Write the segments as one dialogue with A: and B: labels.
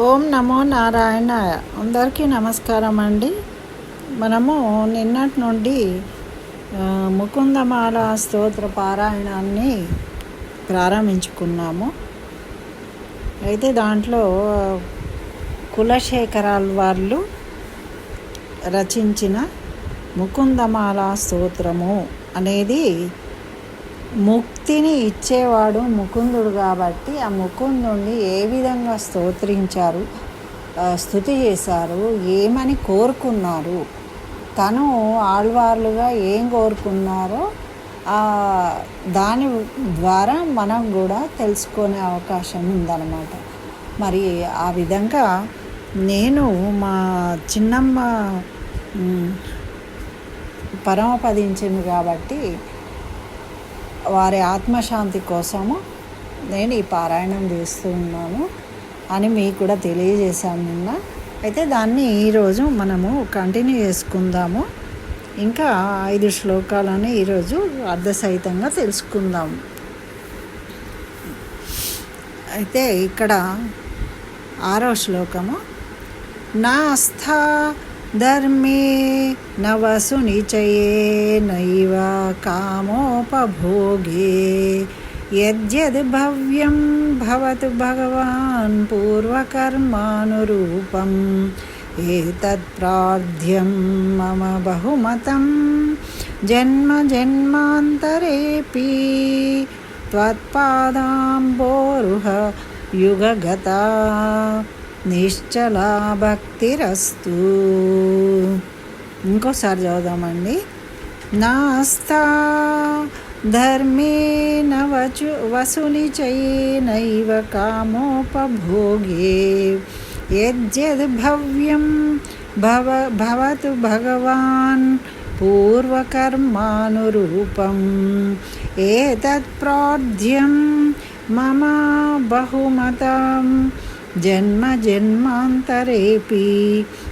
A: ఓం నమో నారాయణాయ. అందరికీ నమస్కారం అండి. మనము నిన్నటి నుండి ముకుందమాల స్తోత్ర పారాయణాన్ని ప్రారంభించుకున్నాము. అయితే దాంట్లో కులశేఖరాల్ వాళ్ళు రచించిన ముకుందమాల స్తోత్రము అనేది ముక్తిని ఇచ్చేవాడు ముకుందుడు కాబట్టి ఆ ముకుందుడిని ఏ విధంగా స్తోత్రించారు, స్తుతి చేశారు, ఏమని కోరుకున్నారు, తను ఆళ్వార్లుగా ఏం కోరుకున్నారో దాని ద్వారా మనం కూడా తెలుసుకునే అవకాశం ఉందన్నమాట. మరి ఆ విధంగా నేను మా చిన్నమ్మ పరమపదించింది కాబట్టి వారి ఆత్మశాంతి కోసము నేను ఈ పారాయణం చేస్తూ ఉన్నాను అని మీకు కూడా తెలియజేశాను నిన్న. అయితే దాన్ని ఈరోజు మనము కంటిన్యూ చేసుకుందాము. ఇంకా 5 శ్లోకాలని ఈరోజు అర్ధసహితంగా తెలుసుకుందాము. అయితే ఇక్కడ 6వ శ్లోకము, నాస్థా ధర్మే నవసు నిచయే నైవ కామోపభోగే యద్యద్ భవ్యం భవతు భగవాన్ పూర్వకర్మానురూపం ఏతత్ ప్రార్థ్యం మమ బహుమతం జన్మ జన్మాంతరేపి త్వత్పాదాంబోరుహ యుగగతా నిశ్చలా భక్తిరస్తు. ఇంకోసారి చదువుదామండి. నాస్తా ధర్మే వసునిచయే నైవ కామోపభోగే యద్యద్ భవ్యం భవతు భగవాన్ పూర్వకర్మానురూపం ఏతత్ ప్రార్థ్యం మమ బహుమతం జన్మ జన్మాంతరేపి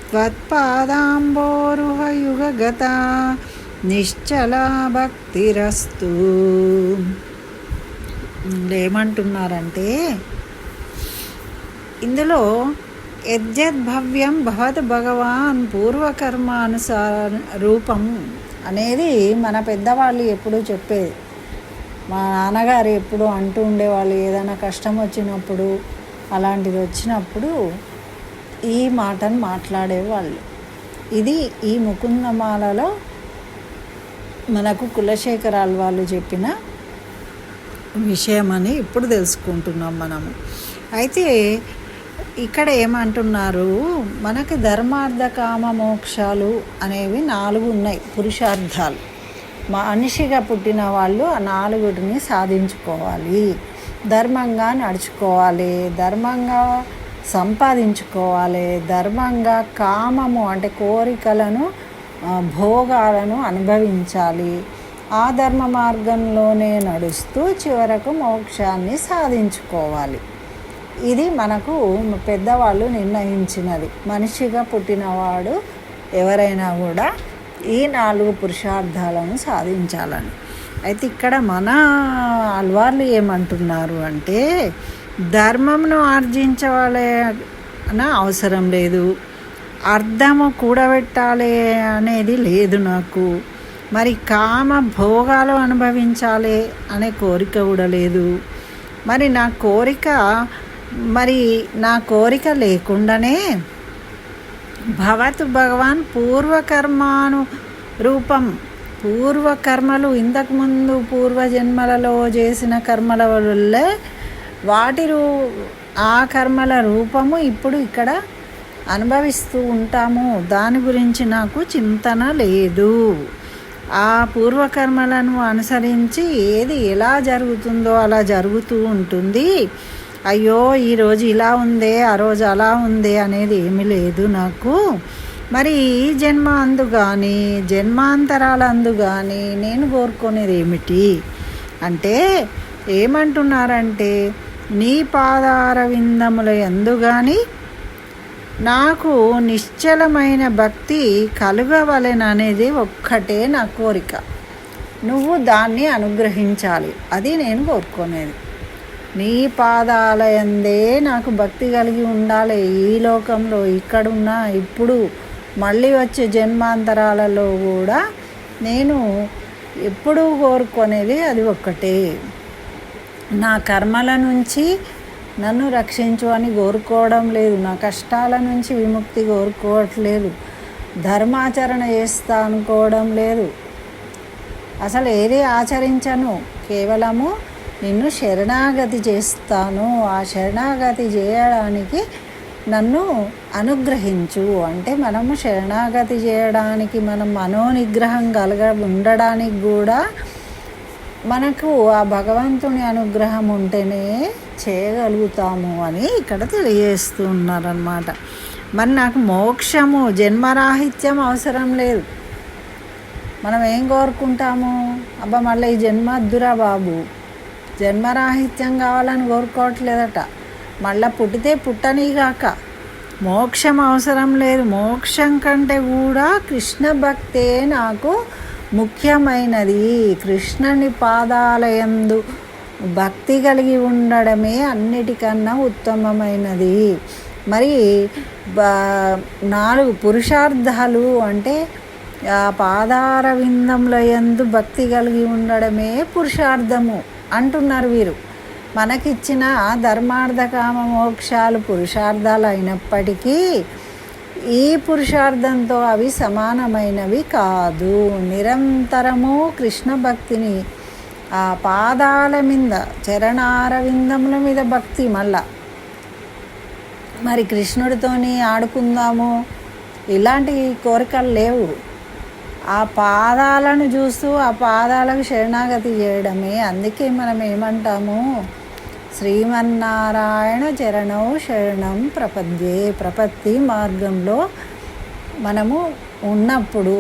A: త్వత్పాదాంబోరుహయుగగతా నిశ్చలా భక్తిరస్తు. ఏమంటున్నారంటే ఇందులో యద్యద్భవ్యం భవత్ భగవాన్ పూర్వకర్మానుసార రూపం అనేది మన పెద్దవాళ్ళు ఎప్పుడూ చెప్పేది. మా నాన్నగారు ఎప్పుడు అంటూ ఉండేవాళ్ళు, ఏదైనా కష్టం వచ్చినప్పుడు అలాంటిది వచ్చినప్పుడు ఈ మాటను మాట్లాడేవాళ్ళు. ఇది ఈ ముకుందమాలలో మనకు కులశేఖరాల్ వాళ్ళు చెప్పిన విషయమని ఇప్పుడు తెలుసుకుంటున్నాం మనము. అయితే ఇక్కడ ఏమంటున్నారు, మనకి ధర్మార్థ కామ మోక్షాలు అనేవి 4 ఉన్నాయి, పురుషార్థాలు. మనిషిగా పుట్టిన వాళ్ళు ఆ 4టిని సాధించుకోవాలి. ధర్మంగా నడుచుకోవాలి, ధర్మంగా సంపాదించుకోవాలి, ధర్మంగా కామము అంటే కోరికలను భోగాలను అనుభవించాలి. ఆ ధర్మ మార్గంలోనే నడుస్తూ చివరకు మోక్షాన్ని సాధించుకోవాలి. ఇది మనకు పెద్దవాళ్ళు నిర్ణయించినది. మనిషిగా పుట్టినవాడు ఎవరైనా కూడా ఈ 4 పురుషార్థాలను సాధించాలని. అయితే ఇక్కడ మన అల్వార్లు ఏమంటున్నారు అంటే, ధర్మంను ఆర్జించవాలి అన్న అవసరం లేదు, అర్థము కూడబెట్టాలి అనేది లేదు నాకు, మరి కామ భోగాలు అనుభవించాలి అనే కోరిక కూడా లేదు. మరి నా కోరిక లేకుండానే భవతు భగవాన్ పూర్వకర్మాను రూపం, పూర్వకర్మలు ఇంతకుముందు పూర్వజన్మలలో చేసిన కర్మల వల్లే ఆ కర్మల రూపము ఇప్పుడు ఇక్కడ అనుభవిస్తూ ఉంటాము. దాని గురించి నాకు చింతన లేదు. ఆ పూర్వకర్మలను అనుసరించి ఏది ఎలా జరుగుతుందో అలా జరుగుతూ ఉంటుంది. అయ్యో ఈరోజు ఇలా ఉందే, ఆ రోజు అలా ఉందే అనేది ఏమీ లేదు నాకు. మరి ఈ జన్మ అందు కానీ జన్మాంతరాల అందు కానీ నేను కోరుకునేది ఏమిటి అంటే, ఏమంటున్నారంటే, నీ పాదారవిందముల యందు కానీ నాకు నిశ్చలమైన భక్తి కలుగవలెననేది ఒక్కటే నా కోరిక. నువ్వు దాన్ని అనుగ్రహించాలి, అది నేను కోరుకునేది. నీ పాదాలయందే నాకు భక్తి కలిగి ఉండాలి. ఈ లోకంలో ఇక్కడున్నా ఇప్పుడు మళ్ళీ వచ్చే జన్మాంతరాలలో కూడా నేను ఎప్పుడూ కోరుకునేది అది ఒక్కటే, నా కర్మల నుంచి నన్ను రక్షించు అని కోరుకోవడం లేదు, నా కష్టాల నుంచి విముక్తి కోరుకోవట్లేదు, ధర్మాచరణ చేస్తా అనుకోవడం లేదు, అసలు ఏది ఆచరించను, కేవలము నిన్ను శరణాగతి చేస్తాను. ఆ శరణాగతి చేయడానికి నన్ను అనుగ్రహించు అంటే మనము శరణాగతి చేయడానికి మనం మనోనిగ్రహం ఉండడానికి కూడా మనకు ఆ భగవంతుని అనుగ్రహం ఉంటేనే చేయగలుగుతాము అని ఇక్కడ తెలియజేస్తూ ఉన్నారన్నమాట. మరి నాకు మోక్షము జన్మరాహిత్యం అవసరం లేదు. మనం ఏం కోరుకుంటాము, అబ్బా మళ్ళీ ఈ జన్మద్దురా బాబు, జన్మరాహిత్యం కావాలని కోరుకోవట్లేదట, మళ్ళీ పుట్టితే పుట్టనిగాక మోక్షం అవసరం లేదు. మోక్షం కంటే కూడా కృష్ణ భక్తే నాకు ముఖ్యమైనది. కృష్ణుని పాదాలయందు భక్తి కలిగి ఉండడమే అన్నిటికన్నా ఉత్తమమైనది. మరి 4 పురుషార్థాలు అంటే ఆ పాదార విందముల యందు భక్తి కలిగి ఉండడమే పురుషార్థము అంటున్నారు వీరు. మనకిచ్చిన ధర్మార్థ కామ మోక్షాలు పురుషార్థాలు అయినప్పటికీ ఈ పురుషార్థంతో అవి సమానమైనవి కాదు. నిరంతరము కృష్ణ భక్తిని ఆ పాదాల మీద చరణార విందముల మీద భక్తి. మరి కృష్ణుడితోని ఆడుకుందాము ఇలాంటి కోరికలు లేవు. ఆ పాదాలను చూస్తూ ఆ పాదాలకు శరణాగతి చేయడమే. అందుకే మనం ఏమంటాము, శ్రీమన్నారాయణ చరణౌ శరణం ప్రపద్యే. ప్రపత్తి మార్గంలో మనము ఉన్నప్పుడు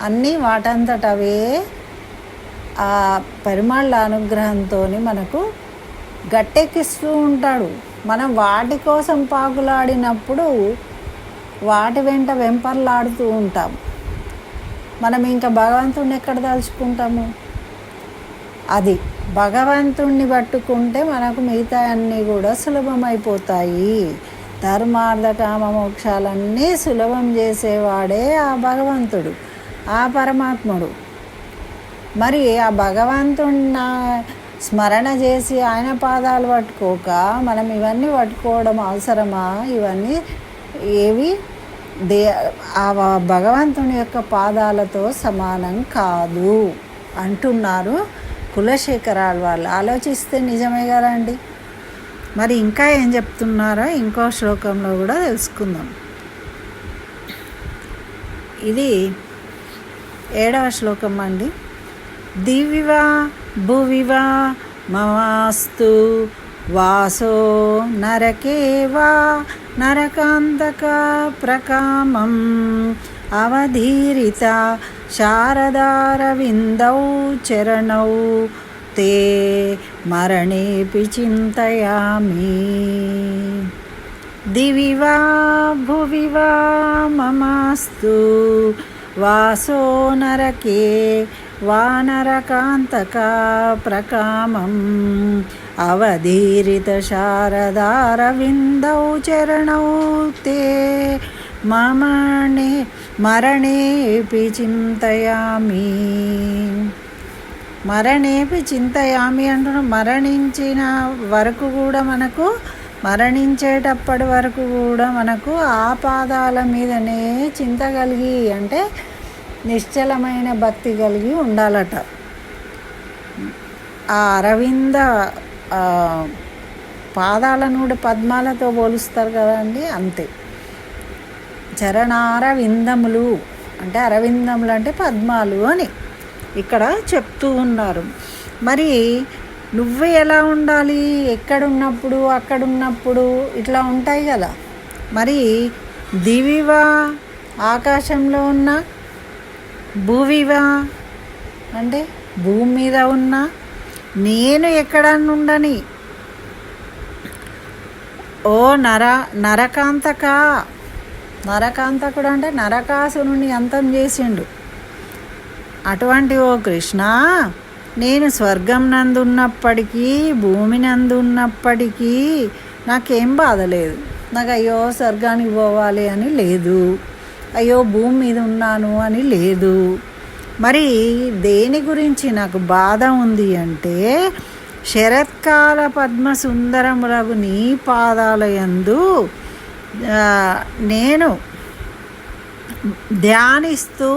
A: అన్నీ వాటంతటవే ఆ పరిమళ అనుగ్రహంతో మనకు గట్టెక్కిస్తూ ఉంటాడు. మనం వాటి కోసం పాకులాడినప్పుడు వాటి వెంట వెంపర్లాడుతూ ఉంటాం. మనం ఇంకా భగవంతుడిని ఎక్కడ తలుచుకుంటాము? అది భగవంతుణ్ణి పట్టుకుంటే మనకు మిగతా అన్నీ కూడా సులభమైపోతాయి. ధర్మార్థ కామ మోక్షాలన్నీ సులభం చేసేవాడే ఆ భగవంతుడు, ఆ పరమాత్ముడు. మరి ఆ భగవంతుడిని స్మరణ చేసి ఆయన పాదాలు పట్టుకోక మనం ఇవన్నీ పట్టుకోవడం అవసరమా? ఇవన్నీ ఏవి ఆ భగవంతుని యొక్క పాదాలతో సమానం కాదు అంటున్నారు కులశేఖరాలు వాళ్ళు. ఆలోచిస్తే నిజమే కదండి. మరి ఇంకా ఏం చెప్తున్నారో ఇంకో శ్లోకంలో కూడా తెలుసుకుందాం. ఇది 7వ శ్లోకం అండి. దివివా భువివా మమాస్తు వాసో నరకే వా నరకాంతక ప్రకామం అవధీరిత శారదారవిందౌ చరణౌ తే మరణేపి చింతయామి. దివి వా భువి వా మమాస్తు వాసో నరకే వానరకాంతక ప్రకామం అవధీరిత శారదారవిందౌ చరణౌ తే మరణేపి చింతయామి. మరణేపి చింతయామి అంటున్నా. మరణించిన వరకు కూడా మనకు, మరణించేటప్పటి వరకు కూడా మనకు ఆ పాదాల మీదనే చింత కలిగి అంటే నిశ్చలమైన భక్తి కలిగి ఉండాలట. ఆ అరవింద పాదాలను కూడా పద్మాలతో పోలుస్తారు కదండి, అంతే. చరణార విందములు అంటే అరవిందములు అంటే పద్మాలు అని ఇక్కడ చెప్తూ ఉన్నారు. మరి నువ్వు ఎలా ఉండాలి, ఎక్కడున్నప్పుడు అక్కడున్నప్పుడు ఇట్లా ఉంటాయి కదా. మరి దివివా ఆకాశంలో ఉన్న, భూవివా అంటే భూమి మీద ఉన్న, నేను ఎక్కడనుండని, ఓ నరకాంతక. నరకాంతకుడు అంటే నరకాసురుని అంతం చేసిండు. అటువంటి ఓ కృష్ణ నేను స్వర్గం నందున్నప్పటికీ భూమి నందున్నప్పటికీ నాకేం బాధ లేదు. నాకు అయ్యో స్వర్గానికి పోవాలి అని లేదు, అయ్యో భూమి మీద ఉన్నాను అని లేదు. మరి దేని గురించి నాకు బాధ ఉంది అంటే, శరత్కాల పద్మ సుందరములకు నీ పాదాలయందు నేను ధ్యానిస్తూ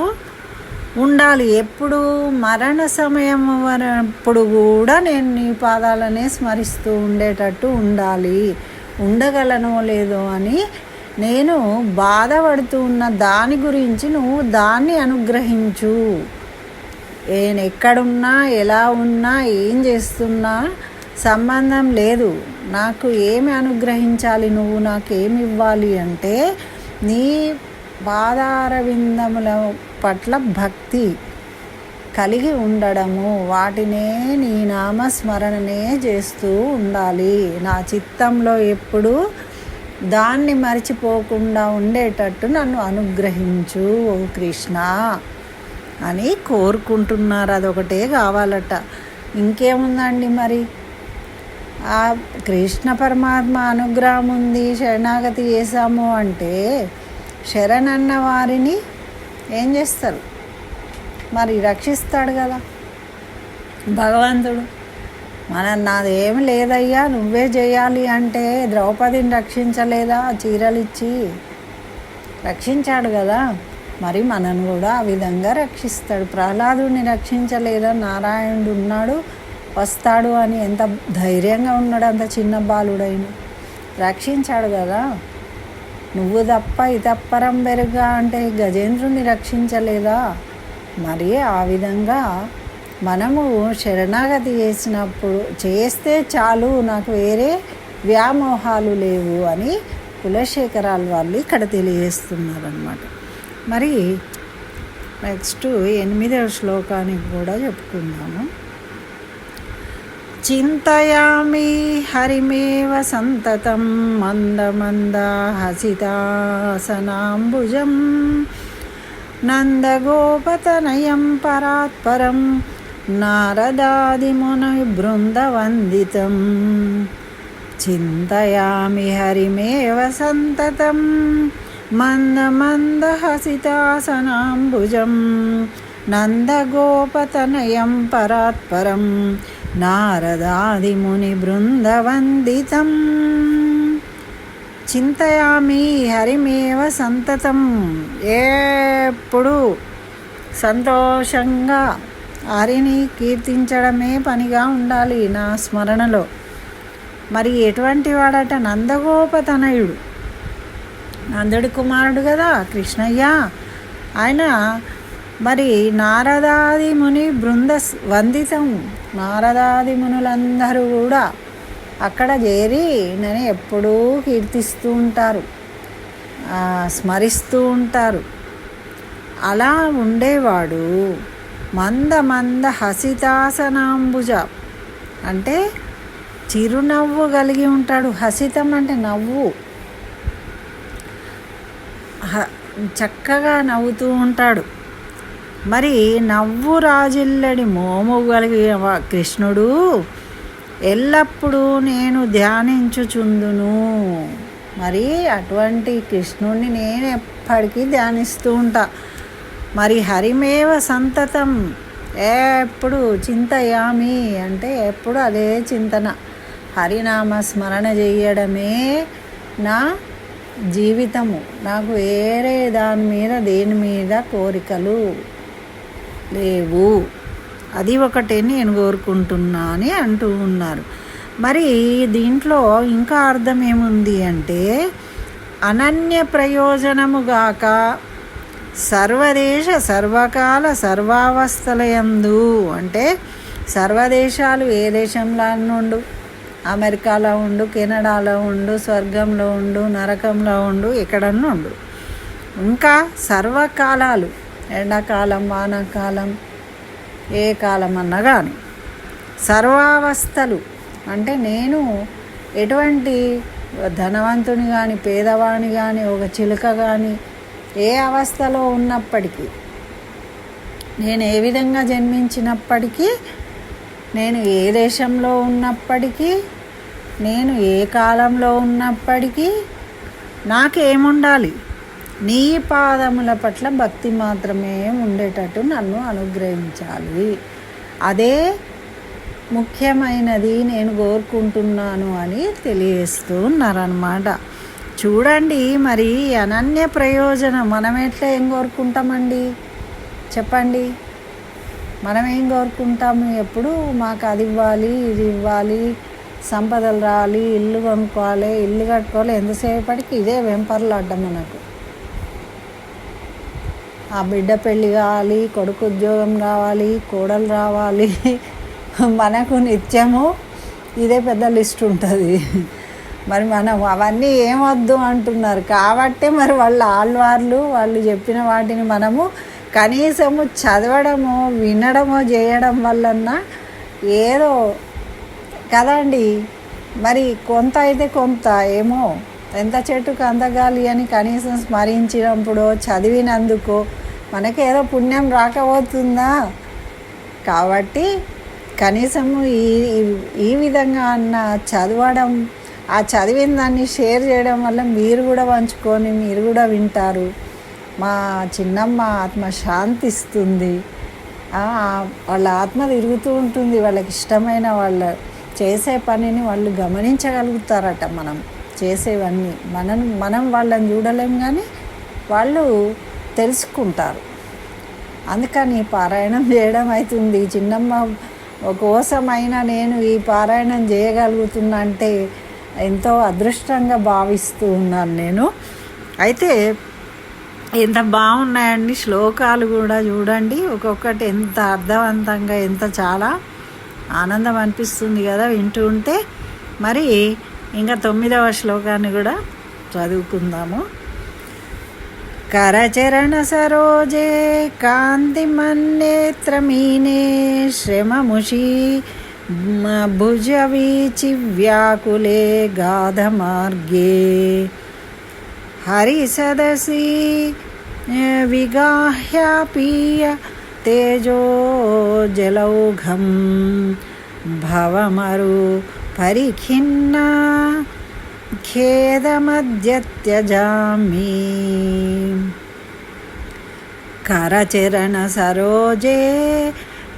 A: ఉండాలి. ఎప్పుడు మరణ సమయం వరప్పుడు కూడా నేను నీ పాదాలనే స్మరిస్తూ ఉండేటట్టు ఉండాలి. ఉండగలనో లేదో అని నేను బాధపడుతూ ఉన్న దాని గురించి నువ్వు దాన్ని అనుగ్రహించు. నేను ఎక్కడున్నా, ఎలా ఉన్నా, ఏం చేస్తున్నా సంబంధం లేదు. నాకు ఏమి అనుగ్రహించాలి, నువ్వు నాకేమి ఇవ్వాలి అంటే నీ పాదారవిందముల పట్ల భక్తి కలిగి ఉండడము, వాటినే నీ నామస్మరణనే చేస్తూ ఉండాలి. నా చిత్తంలో ఎప్పుడు దాన్ని మర్చిపోకుండా ఉండేటట్టు నన్ను అనుగ్రహించు ఓ కృష్ణ అని కోరుకుంటున్నారు. అదొకటే కావాలట, ఇంకేముందండి. మరి ఆ కృష్ణ పరమాత్మ అనుగ్రహం ఉంది, శరణాగతి చేశాము అంటే శరణన్న వారిని ఏం చేస్తారు, మరి రక్షిస్తాడు కదా భగవంతుడు. నాదేమి లేదయ్యా నువ్వే చేయాలి అంటే ద్రౌపదిని రక్షించలేదా, చీరలిచ్చి రక్షించాడు కదా. మరి మనను కూడా ఆ విధంగా రక్షిస్తాడు. ప్రహ్లాదుని రక్షించలేదా, నారాయణుడు ఉన్నాడు వస్తాడు అని ఎంత ధైర్యంగా ఉన్నాడు, అంత చిన్న బాలుడైన రక్షించాడు కదా. నువ్వు తప్ప ఇతప్పరం బెరుగా అంటే గజేంద్రుని రక్షించలేదా. మరి ఆ విధంగా మనము శరణాగతి చేస్తే చాలు, నాకు వేరే వ్యామోహాలు లేవు అని కులశేఖరాల వాళ్ళు ఇక్కడ తెలియజేస్తున్నారన్నమాట. మరి నెక్స్ట్ 8వ శ్లోకానికి కూడా చెప్పుకుందాము. చింతయామి హరిమేవ సంతతం మందమంద హసితాసనాంబుజం నందగోపతనయం పరాత్పరం నారదాదిముని బృందవందితం. చింతయామి హరిమేవ సంతతం మందమంద హసితాసనాంబుజం నందగోపతనయం పరాత్పరం నారదాదిముని బృందవందితం. చింతయామి హరిమేవ సంతతం, ఎప్పుడు సంతోషంగా హరిని కీర్తించడమే పనిగా ఉండాలి నా స్మరణలో. మరి ఎటువంటి వాడట, నందగోపతనయుడు, నందుడి కుమారుడు కదా కృష్ణయ్య. ఆయన మరి నారదాది ముని బృంద వందితం, నారదాది మునులందరూ కూడా అక్కడ చేరి నన్ను ఎప్పుడూ కీర్తిస్తూ ఉంటారు, స్మరిస్తూ ఉంటారు. అలా ఉండేవాడు. మంద హసితాసనాంబుజ అంటే చిరునవ్వు కలిగి ఉంటాడు. హసితం అంటే నవ్వు, చక్కగా నవ్వుతూ ఉంటాడు. మరి నవ్వు రాజిల్లడి మోము కలిగిన కృష్ణుడు ఎల్లప్పుడూ నేను ధ్యానించుచుందును. మరి అటువంటి కృష్ణుడిని నేను ఎప్పటికీ ధ్యానిస్తూ ఉంటా. మరి హరిమేవ సంతతం, ఎప్పుడు చింతయామి అంటే ఎప్పుడు అదే చింతన, హరినామ స్మరణ చేయడమే నా జీవితము. నాకు వేరే దేని మీద కోరికలు లేవు, అది ఒకటే నేను కోరుకుంటున్నా అని అంటూ ఉన్నారు. మరి దీంట్లో ఇంకా అర్థం ఏముంది అంటే, అనన్య ప్రయోజనముగాక సర్వదేశ సర్వకాల సర్వావస్థలయందు అంటే సర్వదేశాలు, ఏ దేశంలో ఉండు, అమెరికాలో ఉండు, కెనడాలో ఉండు, స్వర్గంలో ఉండు, నరకంలో ఉండు, ఎక్కడన్నా ఉండు, ఇంకా సర్వకాలాలు, ఎండాకాలం, వానాకాలం, ఏ కాలం అన్నా కానీ సర్వావస్థలు అంటే నేను ఎటువంటి ధనవంతుని కానీ పేదవాణి కానీ ఒక చిలుక కానీ ఏ అవస్థలో ఉన్నప్పటికీ, నేను ఏ విధంగా జన్మించినప్పటికీ నేను ఏ దేశంలో ఉన్నప్పటికీ, నేను ఏ కాలంలో ఉన్నప్పటికీ నాకేముండాలి? నీ పాదముల పట్ల భక్తి మాత్రమే ఉండేటట్టు నన్ను అనుగ్రహించాలి. అదే ముఖ్యమైనది నేను కోరుకుంటున్నాను అని తెలియజేస్తూ ఉన్నారన్నమాట. చూడండి, మరి అనన్య ప్రయోజనం మనం ఎట్లా ఏం కోరుకుంటామండి చెప్పండి? మనం ఏం కోరుకుంటాము? ఎప్పుడు మాకు అది ఇవ్వాలి, ఇది ఇవ్వాలి, సంపదలు రావాలి, ఇల్లు కొనుక్కోవాలి, ఇల్లు కట్టుకోవాలి, ఎంతసేపటికి ఇదే వెంపర్లాడ్డం మనకు. ఆ బిడ్డ పెళ్ళి కావాలి, కొడుకు ఉద్యోగం కావాలి, కోడలు రావాలి, మనకు నిత్యము ఇదే పెద్ద లిస్ట్ ఉంటుంది. మరి మనం అవన్నీ ఏమొద్దు అంటున్నారు కాబట్టి మరి వాళ్ళు చెప్పిన వాటిని మనము కనీసము చదవడమో వినడమో చేయడం వలన ఏదో కదండి. మరి కొంత అయితే కొంత ఏమో ఎంత చెట్టుకు అందగాలి అని కనీసం స్మరించినప్పుడు చదివినందుకో మనకేదో పుణ్యం రాకపోతుందా? కాబట్టి కనీసము ఈ విధంగా అన్న చదవడం, ఆ చదివిన దాన్ని షేర్ చేయడం వల్ల మీరు కూడా పంచుకొని మీరు కూడా వింటారు. మా చిన్నమ్మ ఆత్మ శాంతిస్తుంది, వాళ్ళ ఆత్మ తిరుగుతూ ఉంటుంది. వాళ్ళకి ఇష్టమైన వాళ్ళ చేసే పనిని వాళ్ళు గమనించగలుగుతారట. మనం చేసేవన్నీ మనం వాళ్ళని చూడలేం, కానీ వాళ్ళు తెలుసుకుంటారు. అందుకని పారాయణం చేయడం అవుతుంది. చిన్నమ్మ కోసమైనా నేను ఈ పారాయణం చేయగలుగుతున్నా అంటే ఎంతో అదృష్టంగా భావిస్తూ ఉన్నాను నేను. అయితే ఎంత బాగున్నాయండి శ్లోకాలు కూడా చూడండి, ఒక్కొక్కటి ఎంత అర్థవంతంగా, ఎంత చాలా ఆనందం అనిపిస్తుంది కదా వింటూ ఉంటే. మరి ఇంకా 9వ శ్లోకాన్ని కూడా చదువుకుందాము. కరచరణ సరోజే కాంతిమన్నేత్రమీనే శ్రమముషి భుజవీచి వ్యాకులే గాధమార్గే హరిసదసి విగాహ్యాపీయ తేజో జలౌఘం భవమరు పరిఖిన్న ఖేదమద్యత్యజామి. కరచరణ సరోజే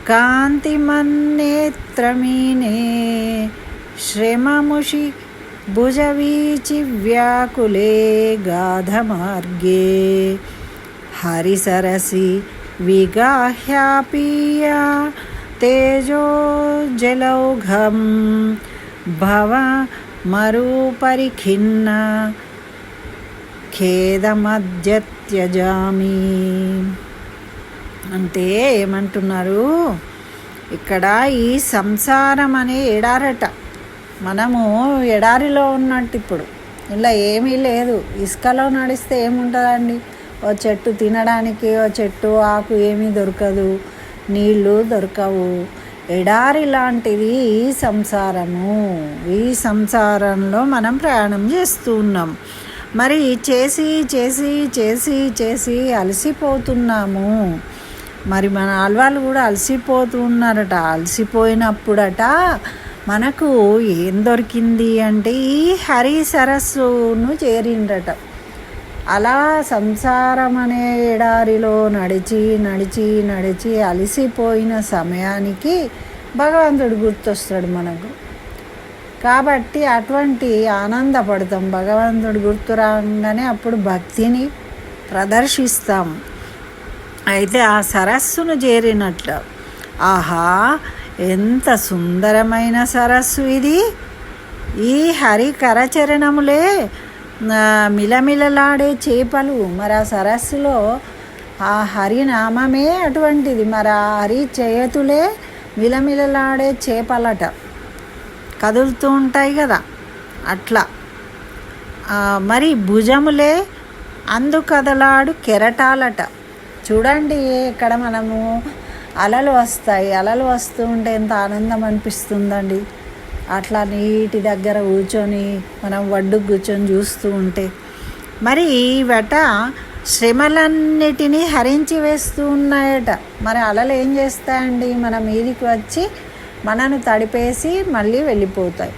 A: కాంతిమన్నేత్రమీనే శ్రమముషి భుజవీచి వ్యాకులే గాధమార్గే హరిసరసి విగాహ్యాపీయ తేజో జలౌఘం భవ మరుపరిఖిన్న ఖేదమద్యత్యజామి. అంటే ఏమంటున్నారు ఇక్కడ? ఈ సంసారం అనే ఎడారట. మనము ఎడారిలో ఉన్నట్టు. ఇప్పుడు ఇలా ఏమీ లేదు. ఇసుకలో నడిస్తే ఏముంటుందండి? ఓ చెట్టు తినడానికి, ఓ చెట్టు ఆకు ఏమీ దొరకదు, నీళ్ళు దొరకవు. ఎడారి లాంటిది ఈ సంసారము. ఈ సంసారంలో మనం ప్రయాణం చేస్తూ ఉన్నాం. మరి చేసి చేసి చేసి చేసి అలసిపోతున్నాము. మరి మన ఆళ్వాళ్ళు కూడా అలసిపోతూ ఉన్నారట. అలసిపోయినప్పుడట మనకు ఏం దొరికింది అంటే ఈ హరి సరస్సును చేరిండట. అలా సంసారం అనే ఎడారిలో నడిచి నడిచి నడిచి అలసిపోయిన సమయానికి భగవంతుడు గుర్తొస్తాడు మనకు. కాబట్టి అటువంటి ఆనందపడతాం. భగవంతుడు గుర్తు రాగానే అప్పుడు భక్తిని ప్రదర్శిస్తాం. అయితే ఆ సరస్సును చేరినట్లు, ఆహా ఎంత సుందరమైన సరస్సు ఇది! ఈ హరి కరచరణములే మిలమిలలాడే చేపలు. మరి ఆ సరస్సులో ఆ హరినామమే అటువంటిది. మరి ఆ హరి చేతులే మిలమిలలాడే చేపలట, కదులుతూ ఉంటాయి కదా అట్లా. మరి భుజములే అందుకదలాడు కెరటాలట. చూడండి, ఇక్కడ మనము అలలు వస్తాయి. అలలు వస్తూ ఉంటే ఎంత ఆనందం అనిపిస్తుందండి. అట్లా నీటి దగ్గర కూర్చొని మనం ఒడ్డుకు కూర్చొని చూస్తూ ఉంటే. మరి ఇవట శ్రమలన్నిటినీ హరించి వేస్తూ ఉన్నాయట. మరి అలలు ఏం చేస్తాయండి? మన మీదికి వచ్చి మనను తడిపేసి మళ్ళీ వెళ్ళిపోతాయి.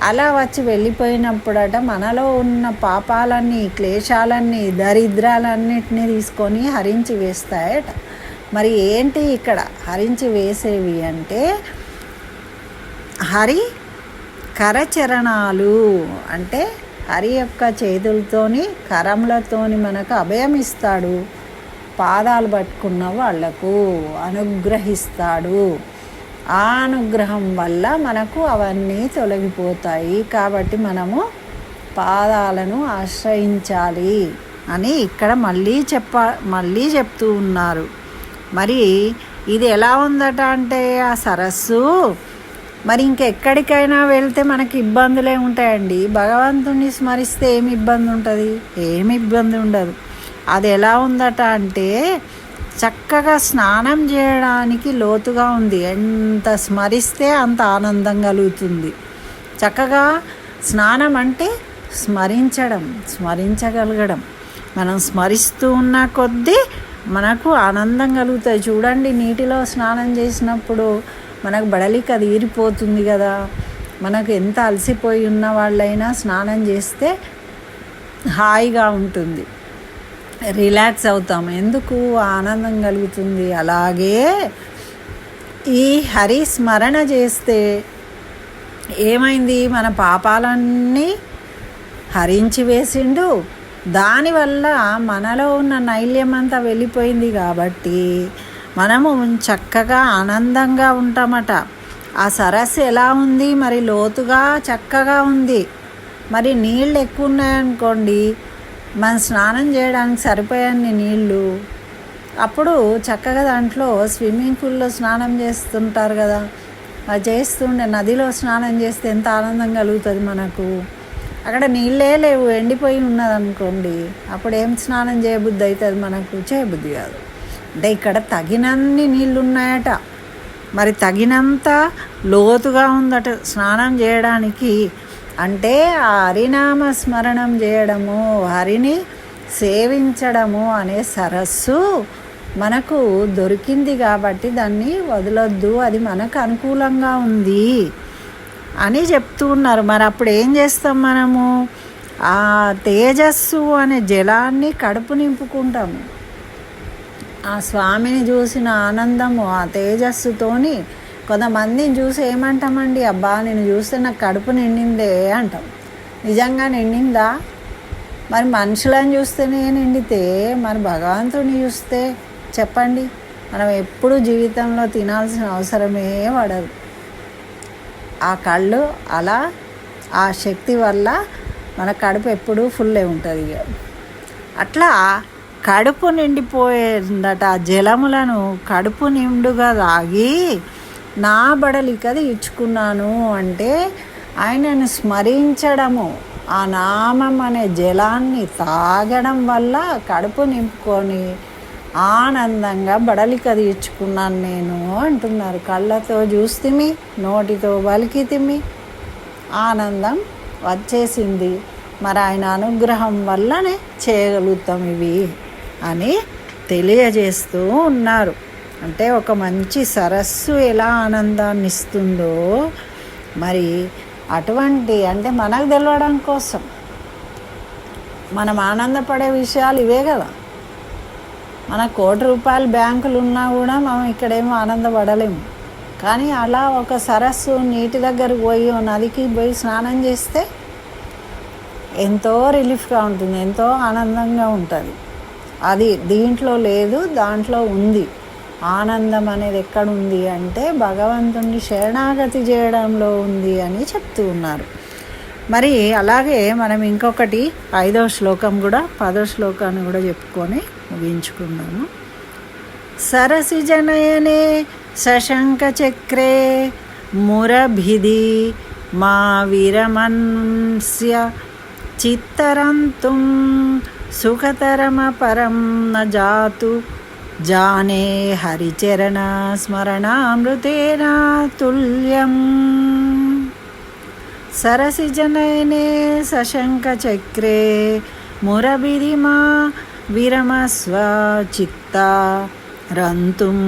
A: అలా వచ్చి వెళ్ళిపోయినప్పుడట మనలో ఉన్న పాపాలన్నీ, క్లేశాలన్నీ, దరిద్రాలన్నిటినీ తీసుకొని హరించి వేస్తాయట. మరి ఏంటి ఇక్కడ హరించి వేసేవి అంటే హరి కరచరణాలు, అంటే హరి యొక్క చేతులతోని, కరములతోని మనకు అభయం ఇస్తాడు. పాదాలు పట్టుకున్న వాళ్లకు అనుగ్రహిస్తాడు. ఆ అనుగ్రహం వల్ల మనకు అవన్నీ తొలగిపోతాయి. కాబట్టి మనము పాదాలను ఆశ్రయించాలి అని ఇక్కడ మళ్ళీ చెప్తూ ఉన్నారు. మరి ఇది ఎలా ఉందట అంటే ఆ సరస్సు మరి ఇంకెక్కడికైనా వెళ్తే మనకి ఇబ్బందులే ఉంటాయండి. భగవంతుణ్ణి స్మరిస్తే ఏమి ఇబ్బంది ఉంటుంది? ఏమి ఇబ్బంది ఉండదు. అది ఎలా ఉందట అంటే చక్కగా స్నానం చేయడానికి లోతుగా ఉంది. ఎంత స్మరిస్తే అంత ఆనందం కలుగుతుంది. చక్కగా స్నానం అంటే స్మరించగలగడం. మనం స్మరిస్తూ ఉన్న కొద్దీ మనకు ఆనందం కలుగుతుంది. చూడండి, నీటిలో స్నానం చేసినప్పుడు మనకు బడలిక అది ఈరిపోతుంది కదా. మనకు ఎంత అలసిపోయి ఉన్న వాళ్ళైనా స్నానం చేస్తే హాయిగా ఉంటుంది, రిలాక్స్ అవుతాం. ఎందుకు? ఆనందం కలుగుతుంది. అలాగే ఈ హరి స్మరణ చేస్తే ఏమైంది? మన పాపాలన్నీ హరించి వేసిండు. దానివల్ల మనలో ఉన్న నైల్యం అంతా వెళ్ళిపోయింది. కాబట్టి మనము చక్కగా ఆనందంగా ఉంటామట. ఆ సరస్సు ఎలా ఉంది? మరి లోతుగా చక్కగా ఉంది. మరి నీళ్ళు ఎక్కువ ఉన్నాయనుకోండి, మనం స్నానం చేయడానికి సరిపోయాన్ని నీళ్ళు, అప్పుడు చక్కగా దాంట్లో స్విమ్మింగ్ పూల్లో స్నానం చేస్తుంటారు కదా, అది చేస్తుండే నదిలో స్నానం చేస్తే ఎంత ఆనందం కలుగుతుంది మనకు. అక్కడ నీళ్ళే లేవు, ఎండిపోయి ఉన్నదనుకోండి, అప్పుడు ఏం స్నానం చేయబుద్ధి అవుతుంది మనకు? చేయబుద్ధి కాదు. అంటే ఇక్కడ తగినన్ని నీళ్ళు ఉన్నాయట. మరి తగినంత లోతుగా ఉందట స్నానం చేయడానికి. అంటే ఆ హరినామ స్మరణం చేయడము, హరిని సేవించడము అనే సరస్సు మనకు దొరికింది. కాబట్టి దాన్ని వదలొద్దు, అది మనకు అనుకూలంగా ఉంది అని చెప్తూ ఉన్నారు. మరి అప్పుడు ఏం చేస్తాం మనము? ఆ తేజస్సు అనే జలాన్ని కడుపు నింపుకుంటాము. ఆ స్వామిని చూసిన ఆనందము, ఆ తేజస్సుతోని కొంతమందిని చూసి ఏమంటామండి? అబ్బా, నేను చూస్తే నాకు కడుపు నిండిందే అంటాం. నిజంగా నిండిందా? మరి మనుషులను చూస్తేనే నిండితే మరి భగవంతుని చూస్తే చెప్పండి. మనం ఎప్పుడు జీవితంలో తినాల్సిన అవసరమే పడదు. ఆ కళ్ళు అలా ఆ శక్తి వల్ల మన కడుపు ఎప్పుడూ ఫుల్లే ఉంటుంది. అట్లా కడుపు నిండిపోయేదట. ఆ జలములను కడుపు నిండుగా తాగి నా బడలికది ఇచ్చుకున్నాను అంటే ఆయనను స్మరించడము, ఆ నామం అనే జలాన్ని తాగడం వల్ల కడుపు నింపుకొని ఆనందంగా బడలికది ఇచ్చుకున్నాను నేను అంటున్నారు. కళ్ళతో చూస్తిమి, నోటితో పలికితిమి, ఆనందం వచ్చేసింది. మరి ఆయన అనుగ్రహం వల్లనే చేయగలుగుతాం ఇవి అని తెలియజేస్తూ ఉన్నారు. అంటే ఒక మంచి సరస్సు ఎలా ఆనందాన్ని ఇస్తుందో మరి అటువంటి, అంటే మనకు తెలవడం కోసం మనం ఆనందపడే విషయాలు ఇవే కదా. మన ₹1,00,00,000 బ్యాంకులు ఉన్నా కూడా మనం ఇక్కడేమో ఆనందపడలేము. కానీ అలా ఒక సరస్సు నీటి దగ్గరకు పోయి, నదికి పోయి స్నానం చేస్తే ఎంతో రిలీఫ్గా ఉంటుంది, ఎంతో ఆనందంగా ఉంటుంది. అది దీంట్లో లేదు, దాంట్లో ఉంది. ఆనందం అనేది ఎక్కడుంది అంటే భగవంతుని శరణాగతి చేయడంలో ఉంది అని చెప్తూ ఉన్నారు. మరి అలాగే మనం ఇంకొకటి 5వ శ్లోకం కూడా 10వ శ్లోకాన్ని కూడా చెప్పుకొని ముగించుకున్నాము. సరసి జనయనే శశంక చక్రే మురభిది మా విరమన్స్య చిత్తరంతుం సుఖతరమ పరం న జాతు జానే హరిచరణ స్మరణామృతేన తుల్యం. సరసి జనయనే శశంక చక్రే మురభిరిమా విరమస్వ చిత్త రంతుం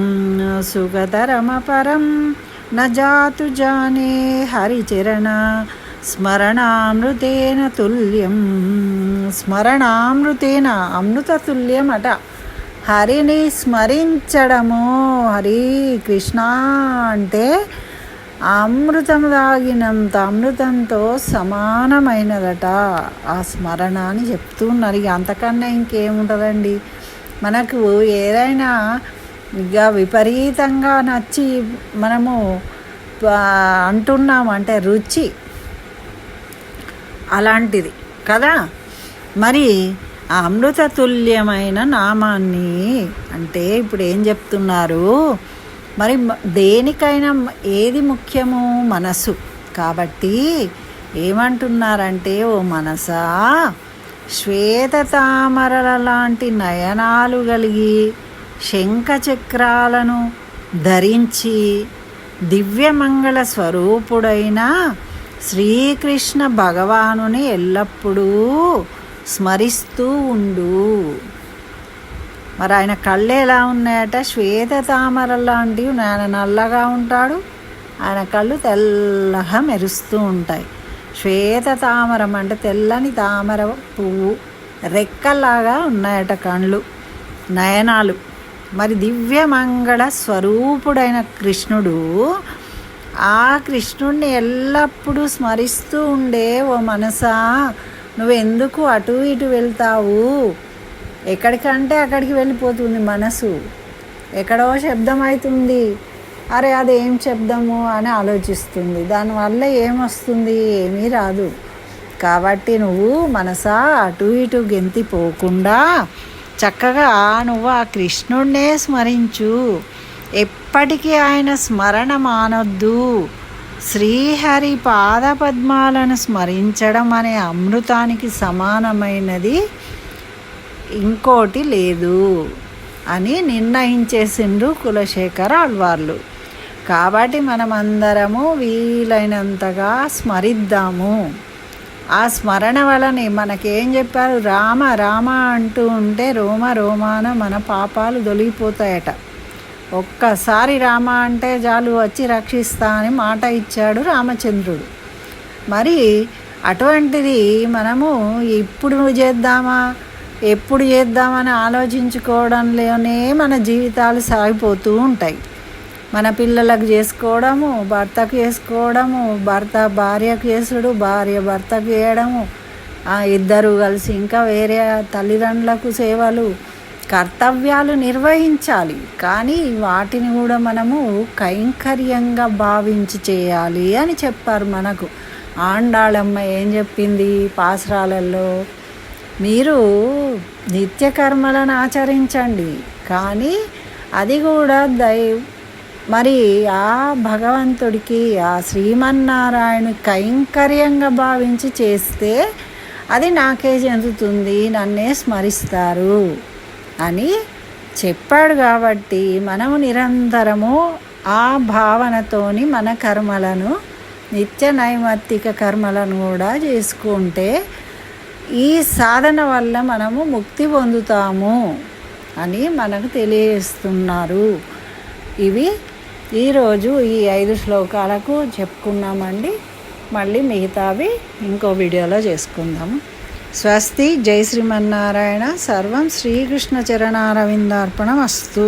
A: సుఖతరమ పరం న జాతు జానే హరిచరణ స్మరణామృతేన తుల్యం. స్మరణామృతేన అమృత తుల్యం అట. హరిని స్మరించడము, హరి కృష్ణ అంటే అమృతం తాగినంత అమృతంతో సమానమైనదట ఆ స్మరణ అని చెప్తున్నారు. ఇక అంతకన్నా ఇంకేముంటుందండి. మనకు ఏదైనా ఇక విపరీతంగా నచ్చి మనము అంటున్నామంటే రుచి అలాంటిది కదా. మరి ఆ అమృత తుల్యమైన నామాన్ని అంటే ఇప్పుడు ఏం చెప్తున్నారు, మరి దేనికైనా ఏది ముఖ్యము? మనసు. కాబట్టి ఏమంటున్నారంటే, ఓ మనసా, శ్వేత తామరల లాంటి నయనాలు కలిగి శంఖచక్రాలను ధరించి దివ్యమంగళ స్వరూపుడైన శ్రీకృష్ణ భగవానుని ఎల్లప్పుడూ స్మరిస్తూ ఉండు. మరి ఆయన కళ్ళు ఎలా ఉన్నాయట? శ్వేత తామర లాంటివి. ఆయన నల్లగా ఉంటాడు, ఆయన కళ్ళు తెల్లగా మెరుస్తూ ఉంటాయి. శ్వేత తామరం అంటే తెల్లని తామర పువ్వు రెక్కలాగా ఉన్నాయట కళ్ళు, నయనాలు. మరి దివ్యమంగళ స్వరూపుడైన కృష్ణుడు, ఆ కృష్ణుడిని ఎల్లప్పుడూ స్మరిస్తూ ఉండే ఓ మనసా, నువ్వెందుకు అటు ఇటు వెళ్తావు? ఎక్కడికంటే అక్కడికి వెళ్ళిపోతుంది మనసు. ఎక్కడో శబ్దం అవుతుంది, అరే అదేం శబ్దము అని ఆలోచిస్తుంది. దానివల్ల ఏమొస్తుంది? ఏమీ రాదు. కాబట్టి నువ్వు మనసా అటు ఇటు గెంతిపోకుండా చక్కగా నువ్వు ఆ కృష్ణుడినే స్మరించు. ఎప్పటికీ ఆయన స్మరణ మానొద్దు. శ్రీహరి పాదపద్మాలను స్మరించడం అనే అమృతానికి సమానమైనది ఇంకోటి లేదు అని నిర్ణయించేసిండ్రు కులశేఖర ఆళ్వార్లు. కాబట్టి మనమందరము వీలైనంతగా స్మరిద్దాము. ఆ స్మరణ వలనే మనకేం చెప్పారు? రామ రామ అంటూ ఉంటే రోమ రోమాన మన పాపాలు తొలగిపోతాయట. ఒక్కసారి రామ అంటే చాలు వచ్చి రక్షిస్తా అని మాట ఇచ్చాడు రామచంద్రుడు. మరి అటువంటిది మనము ఇప్పుడు చేద్దామా, ఎప్పుడు చేద్దామని ఆలోచించుకోవడంలోనే మన జీవితాలు సాగిపోతూ ఉంటాయి. మన పిల్లలకు చేసుకోవడము, భర్తకు చేసుకోవడము, భర్త భార్యకు చేసుడు, భార్య భర్తకు చేయడము, ఇద్దరు కలిసి ఇంకా వేరే తల్లిదండ్రులకు సేవలు, కర్తవ్యాలు నిర్వహించాలి. కానీ వాటిని కూడా మనము కైంకర్యంగా భావించి చేయాలి అని చెప్పారు మనకు. ఆండాళమ్మ ఏం చెప్పింది పాసురాలలో? మీరు నిత్యకర్మలను ఆచరించండి, కానీ అది కూడా మరి ఆ భగవంతుడికి, ఆ శ్రీమన్నారాయణ కైంకర్యంగా భావించి చేస్తే అది నాకే చెందుతుంది, నన్నే స్మరిస్తారు అని చెప్పాడు. కాబట్టి మనము నిరంతరము ఆ భావనతోని మన కర్మలను, నిత్య నైమిత్తిక కర్మలను కూడా చేసుకుంటే ఈ సాధన వల్ల మనము ముక్తి పొందుతాము అని మనకు తెలియజేస్తున్నారు. ఇవి ఈరోజు ఈ 5 శ్లోకాలకు చెప్పుకున్నామండి. మళ్ళీ మిగతావి ఇంకో వీడియోలో చేసుకుందాము. స్వస్తి. జై శ్రీమన్నారాయణ. సర్వం శ్రీకృష్ణ చరణారవిందార్పణమస్తు.